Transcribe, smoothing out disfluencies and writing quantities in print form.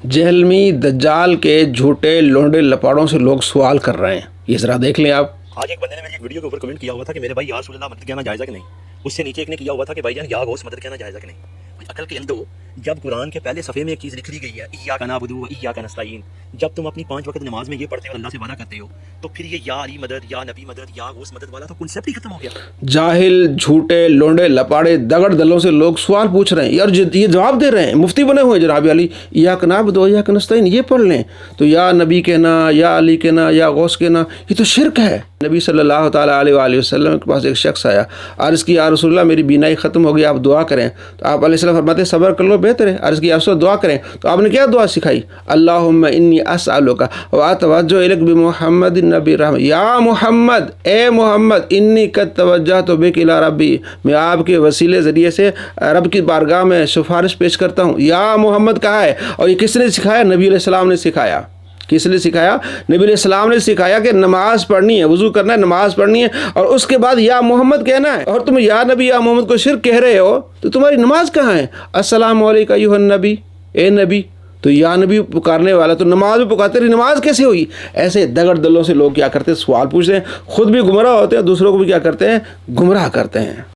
جہلمی دجال کے جھوٹے لونڈے لپاڑوں سے لوگ سوال کر رہے ہیں، یہ ذرا دیکھ لیں آپ۔ آج ایک بندے نے میری ویڈیو کے اوپر کمنٹ کیا ہوا تھا کہ میرے بھائی یا رسول اللہ مدد کہنا جائز ہے کہ نہیں۔ اس سے نیچے ایک نے کیا ہوا تھا کہ بھائی جان یا غوث مدد کہنا جائز ہے کہ نہیں۔ عقل کے اندھو، جب قرآن کے پہلے صفحے میں ایک چیز لکھی گئی ہے ایاک نعبد و ایاک نستعین، جب تم اپنی 5 وقت نماز میں یہ پڑھتے ہو اللہ سے وعدہ کرتے ہو، تو پھر یہ یا علی مدد، یا نبی مدد، یا غوث مدد والا تو کنسیپٹ ہی ختم ہو گیا۔ جاہل، جھوٹے، لونڈے لپاڑے، دگڑ دلوں سے لوگ سوال پوچھ رہے ہیں یار، یہ جواب دے رہے ہیں، مفتی بنے ہوئے جناب علی، ایاک نعبد و ایاک نستعین یہ پڑھ لیں، تو یا نبی کہنا، یا علی کہنا، یا غوث کہنا، یہ تو شرک ہے۔ نبی صلی اللہ تعالیٰ علیہ وآلہ وسلم کے پاس ایک شخص آیا، عرض کی یا رسول اللہ میری بینائی ختم ہو گئی، آپ دعا کریں۔ تو آپ علیہ السلام فرماتے صبر کر لو بہتر ہے۔ عرض کی آپ سے دعا کریں، تو آپ نے کیا دعا سکھائی؟ اللہم انی اسألک واتوجہ الیک بمحمد النبی الرحمہ، یا محمد، اے محمد، انی قد توجہت بک الی ربی، میں آپ کے وسیلے ذریعے سے رب کی بارگاہ میں سفارش پیش کرتا ہوں۔ یا محمد کہا ہے، اور یہ کس نے سکھایا؟ نبی علیہ السلام نے سکھایا۔ کس نے سکھایا؟ نبی علیہ السلام نے سکھایا کہ نماز پڑھنی ہے، وضو کرنا ہے، نماز پڑھنی ہے، اور اس کے بعد یا محمد کہنا ہے، اور تم یا نبی یا محمد کو شرک کہہ رہے ہو تو تمہاری نماز کہاں ہے؟ السلام علیکم ایھا النبی، اے نبی، تو یا نبی پکارنے والا تو نماز بھی پکارتے رہی، نماز کیسے ہوئی؟ ایسے دگڑ دلوں سے لوگ کیا کرتے ہیں؟ سوال پوچھتے ہیں، خود بھی گمراہ ہوتے ہیں، دوسروں کو بھی کیا کرتے ہیں؟ گمراہ کرتے ہیں۔